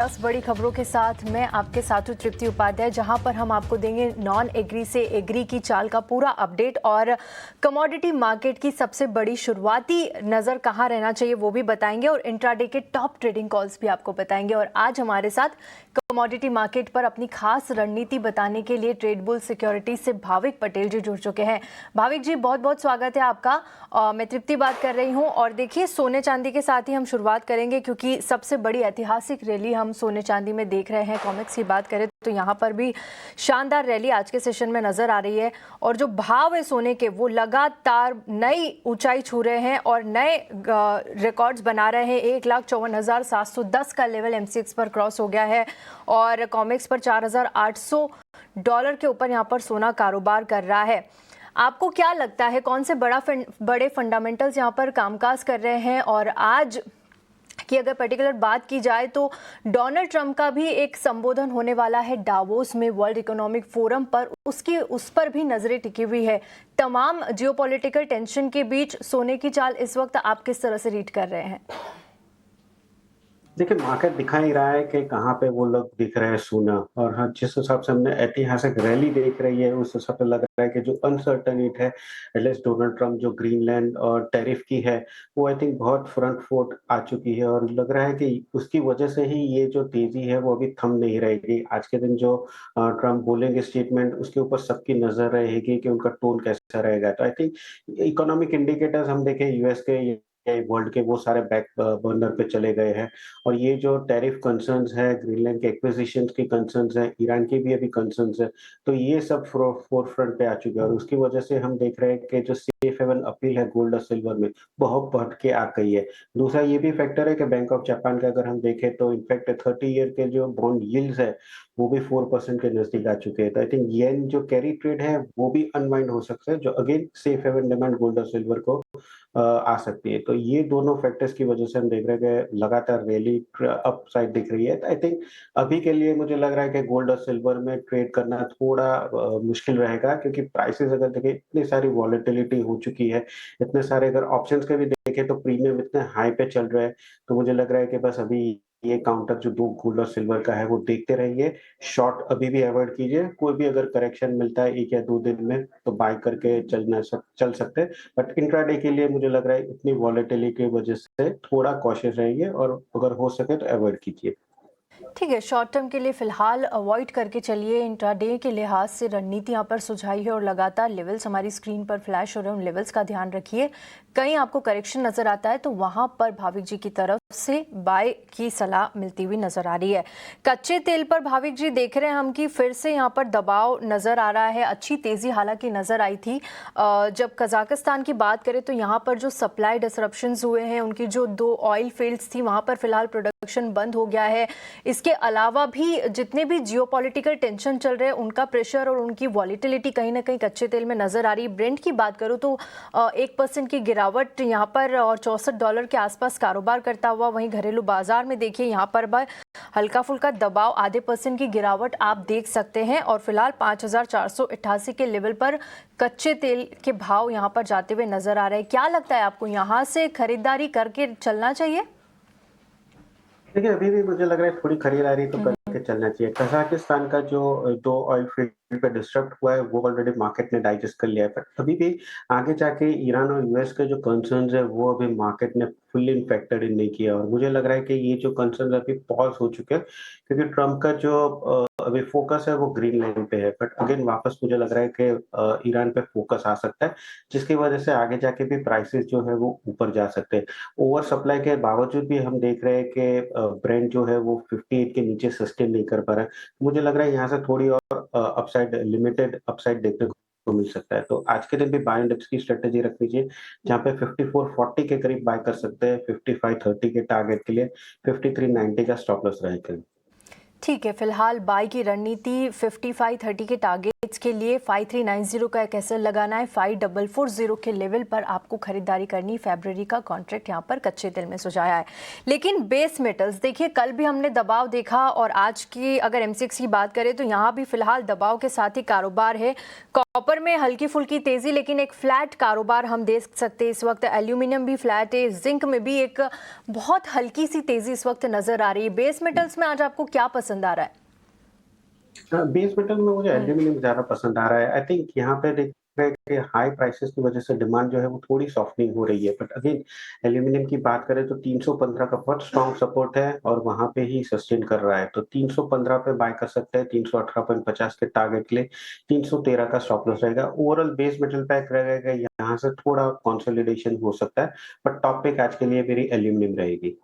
10 बड़ी खबरों के साथ मैं आपके साथ हूं तृप्ति उपाध्याय, जहां पर हम आपको देंगे नॉन एग्री से एग्री की चाल का पूरा अपडेट और कमोडिटी मार्केट की सबसे बड़ी शुरुआती नज़र कहां रहना चाहिए वो भी बताएंगे और इंट्राडे के टॉप ट्रेडिंग कॉल्स भी आपको बताएंगे। और आज हमारे साथ कमोडिटी मार्केट पर अपनी खास रणनीति बताने के लिए ट्रेड बुल सिक्योरिटी से भाविक पटेल जी जुड़ चुके हैं। भाविक जी, बहुत बहुत स्वागत है आपका। मैं तृप्ति बात कर रही हूं और देखिए, सोने चांदी के साथ ही हम शुरुआत करेंगे क्योंकि सबसे बड़ी ऐतिहासिक रैली हम सोने चांदी में देख रहे हैं। कॉमेक्स की बात करें तो यहाँ पर भी शानदार रैली आज के सेशन में नजर आ रही है और जो भाव है सोने के वो लगातार नई ऊंचाई छू रहे हैं और नए रिकॉर्ड्स बना रहे हैं। 1,54,710 का लेवल एमसीएक्स पर क्रॉस हो गया है और कॉमेक्स पर $4,800 के ऊपर यहाँ पर सोना कारोबार कर रहा है। आपको क्या लगता है कौन से बड़े फंडामेंटल्स यहाँ पर कामकाज कर रहे हैं? और आज की अगर पर्टिकुलर बात की जाए तो डोनाल्ड ट्रंप का भी एक संबोधन होने वाला है डावोस में वर्ल्ड इकोनॉमिक फोरम पर, उस पर भी नजरें टिकी हुई है। तमाम जियोपॉलिटिकल टेंशन के बीच सोने की चाल इस वक्त आप किस तरह से रीड कर रहे हैं? देखिए, मार्केट दिखा ही रहा है कि कहाँ पे वो लोग दिख रहे हैं सोना, और हाँ, जिस हिसाब से हमने ऐतिहासिक रैली देख रही है उस हिसाब से लग रहा है कि जो अनसर्टेनिटी है एटलीस्ट डोनाल्ड ट्रंप जो ग्रीनलैंड और टैरिफ की है वो आई थिंक बहुत फ्रंट फुट आ चुकी है और लग रहा है कि उसकी वजह से ही ये जो तेजी है वो अभी थम नहीं रहेगी। आज के दिन जो ट्रंप बोलेंगे स्टेटमेंट, उसके ऊपर सबकी नजर रहेगी कि उनका टोन कैसा रहेगा। तो आई थिंक इकोनॉमिक इंडिकेटर्स हम देखें यूएस के वर्ल्ड के, वो सारे बैक बर्नर पे चले गए हैं और ये जो टैरिफ कंसर्न्स है, ग्रीनलैंड के एक्विजिशन की कंसर्न्स है, ईरान की भी अभी कंसर्न्स है, तो ये सब फोर फ्रंट पे आ चुके हैं और उसकी वजह से हम देख रहे हैं कि जो सेफ हेवन अपील है गोल्ड और सिल्वर में बहुत बढ़ के आ गई है। दूसरा ये भी फैक्टर है कि बैंक ऑफ जापान का अगर हम देखें तो इनफैक्ट 30 ईयर के जो बॉन्ड यील्ड्स है वो भी 4% के नजदीक आ चुके हैं। तो आई थिंक येन जो कैरी ट्रेड है वो भी अनवाइंड हो सकता है, जो again safe haven demand gold और सिल्वर को आ सकती है। तो ये दोनों फैक्टर्स की वजह से हम देख रहे हैं कि लगातार रैली अप साइड दिख रही है। तो आई थिंक अभी के लिए मुझे लग रहा है कि गोल्ड और सिल्वर में ट्रेड करना थोड़ा मुश्किल रहेगा, क्योंकि प्राइसेस अगर देखें इतनी सारी वॉलेटिलिटी हो चुकी है, इतने सारे अगर ऑप्शंस के भी देखें तो प्रीमियम इतने हाई पे चल रहे हैं। तो मुझे लग रहा है कि बस अभी ये काउंटर जो दो गोल्ड और सिल्वर का है वो देखते रहिए, शॉर्ट अभी भी अवॉइड कीजिए। कोई भी अगर करेक्शन मिलता है 1 या 2 दिन में तो बाय करके चल सकते हैं, बट इंट्राडे के लिए मुझे लग रहा है इतनी वॉलेटिलिटी की वजह से थोड़ा कॉशियस रहिए और अगर हो सके तो अवॉइड कीजिए। ठीक है, शॉर्ट टर्म के लिए फिलहाल अवॉइड करके चलिए। इंट्राडे के लिहाज से रणनीति यहाँ पर सुझाई है और लगातार लेवल्स हमारी स्क्रीन पर फ्लैश हो रहे हैं, उन लेवल्स का ध्यान रखिए। कहीं आपको करेक्शन नजर आता है तो वहां पर भाविक जी की तरफ से बाय की सलाह मिलती हुई नजर आ रही है। कच्चे तेल पर भाविक जी देख रहे हैं हम कि फिर से यहाँ पर दबाव नजर आ रहा है। अच्छी तेजी हालांकि नजर आई थी जब कजाकिस्तान की बात करें तो यहाँ पर जो सप्लाई डिसरप्शंस हुए हैं, उनकी जो 2 ऑयल फील्ड्स थी वहां पर फिलहाल प्रोडक्शन बंद हो गया है। इसके अलावा भी जितने भी जियोपॉलिटिकल टेंशन चल रहे हैं उनका प्रेशर और उनकी वॉलिटिलिटी कहीं ना कहीं कच्चे तेल में नजर आ रही है। ब्रेंट की बात करूं तो 1% की गिरावट यहाँ पर और $64 के आसपास कारोबार करता हुआ। वहीं घरेलू बाजार में देखिए यहाँ पर हल्का फुल्का दबाव, ½ % की गिरावट आप देख सकते हैं और फिलहाल 5,488 के लेवल पर कच्चे तेल के भाव यहाँ पर जाते हुए नजर आ रहे हैं। क्या लगता है आपको, यहाँ से खरीदारी करके चलना चाहिए? देखिए, अभी भी मुझे लग रहा है थोड़ी खरीदारी तो करके चलना चाहिए। कजाकिस्तान का जो 2 ऑयल फील्ड पे डिस्टर्ब हुआ है वो ऑलरेडी मार्केट ने डाइजेस्ट कर लिया है, बट अभी भी आगे जाके ईरान और यूएस के जो कंसर्न्स है वो अभी मार्केट ने फुल्ली फैक्टर्ड इन नहीं किया और मुझे लग रहा है कि ये जो कंसर्न्स अभी पॉज हो चुके हैं, क्योंकि ट्रम्प का जो अभी फोकस है वो ग्रीन लाइन पे है, बट अगेन वापस मुझे लग रहा है कि ईरान पे फोकस आ सकता है, जिसकी वजह से आगे जाके भी प्राइसेस जो है वो ऊपर जा सकते हैं। ओवर सप्लाई के बावजूद भी हम देख रहे हैं कि ब्रेंट जो है वो 58 के नीचे सस्टेन नहीं कर पा रहा है। मुझे लग रहा है यहाँ से थोड़ी और अपसाइड, लिमिटेड अपसाइड देखने को मिल सकता है। तो आज के दिन भी बाय एंड डिप्स की स्ट्रेटेजी रखनी चाहिए, जहाँ पे 54.40 के करीब बाय कर सकते हैं, 55.30 के टारगेट के लिए, 53.90 का स्टॉप लॉस रहेगा। ठीक है, फिलहाल बाय की रणनीति 55.30 के टारगेट अपडेट्स के लिए 5390 का एक एसएल लगाना है, 5440 के लेवल पर आपको खरीदारी करनी। फरवरी का कॉन्ट्रैक्ट यहाँ पर कच्चे तेल में सुझाया है। लेकिन बेस मेटल्स देखिए, कल भी हमने दबाव देखा और आज की अगर एमसीएक्स की बात करें तो यहाँ भी फिलहाल दबाव के साथ ही कारोबार है। कॉपर में हल्की फुल्की तेजी, लेकिन एक फ्लैट कारोबार हम देख सकते हैं इस वक्त। एल्यूमिनियम भी फ्लैट है, जिंक में भी एक बहुत हल्की सी तेजी इस वक्त नजर आ रही है। बेस मेटल्स में आज आपको क्या पसंद आ रहा है? बेस मेटल में मुझे एल्यूमिनियम ज्यादा पसंद आ रहा है। आई थिंक यहाँ पे देख रहे हैं कि हाई प्राइसेस की वजह से डिमांड जो है वो थोड़ी सॉफ्टनिंग हो रही है, बट अगेन एल्यूमिनियम की बात करें तो 315 का बहुत स्ट्रॉन्ग सपोर्ट है और वहां पे ही सस्टेन कर रहा है। तो 315 पे बाय कर सकते हैं, 318.50 के टारगेट के लिए 313 का स्टॉप लॉस रहेगा। ओवरऑल बेस मेटल पैक रहेगा, यहाँ से थोड़ा कंसोलिडेशन हो सकता है, बट टॉप पिक आज के लिए मेरी एल्यूमिनियम रहेगी।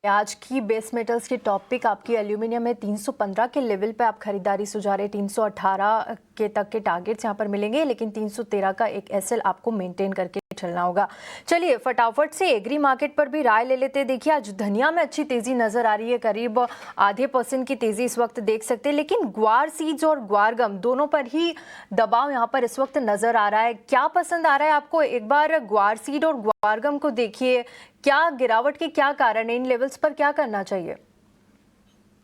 आज की बेस मेटल्स की टॉप पिक आपकी एल्यूमिनियम है। 315 के लेवल पे आप खरीदारी सुझा रहे, 318 के तक के टारगेट्स यहाँ पर मिलेंगे, लेकिन 313 का एक एसएल आपको मेंटेन करके चलना होगा। चलिए फटाफट से एग्री मार्केट पर भी राय ले लेते हैं। देखिए आज धनिया में अच्छी तेजी नजर आ रही है, करीब आधे % की तेजी इस वक्त देख सकते हैं, लेकिन ग्वार सीड्स और ग्वारगम दोनों पर ही दबाव यहाँ पर इस वक्त नजर आ रहा है। क्या पसंद आ रहा है आपको? एक बार ग्वार सीड और ग्वारगम को देखिए, क्या गिरावट के क्या कारण है, इन लेवल्स पर क्या करना चाहिए?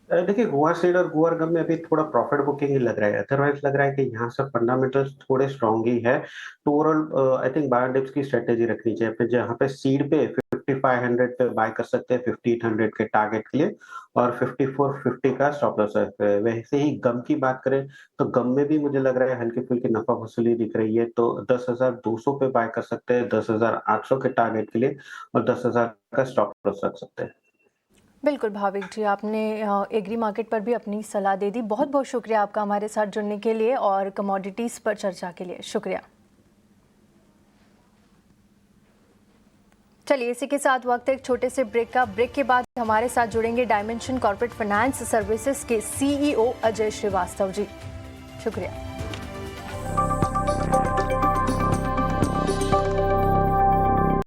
देखिए गुआर सीड और गुआर गम में अभी थोड़ा प्रॉफिट बुकिंग ही लग रहा है, अदरवाइज लग रहा है कि यहाँ से फंडामेंटल्स थोड़े स्ट्रॉन्ग ही है। तो overall I think buyer dips की स्ट्रेटेजी रखनी चाहिए। फिर जहाँ पे सीड पे 5500 पे बाय कर सकते हैं 5800 के टारगेट के लिए, और 5450 का स्टॉप लॉस है। वैसे ही गम की बात करें तो गम में भी मुझे लग रहा है हल्की फुल्की नफा वसूली दिख रही है, तो 10,200 पे बाय कर सकते हैं 10,800 के टारगेट के लिए, और 10,000 का स्टॉप लॉस रख सकते हैं। बिल्कुल भाविक जी, आपने एग्री मार्केट पर भी अपनी सलाह दे दी। बहुत बहुत शुक्रिया आपका हमारे साथ जुड़ने के लिए और कमोडिटीज़ पर चर्चा के लिए शुक्रिया। चलिए इसी के साथ वक्त एक छोटे से ब्रेक का। ब्रेक के बाद हमारे साथ जुड़ेंगे डायमेंशन कॉर्पोरेट फाइनेंस सर्विसेज के CEO अजय श्रीवास्तव जी। शुक्रिया।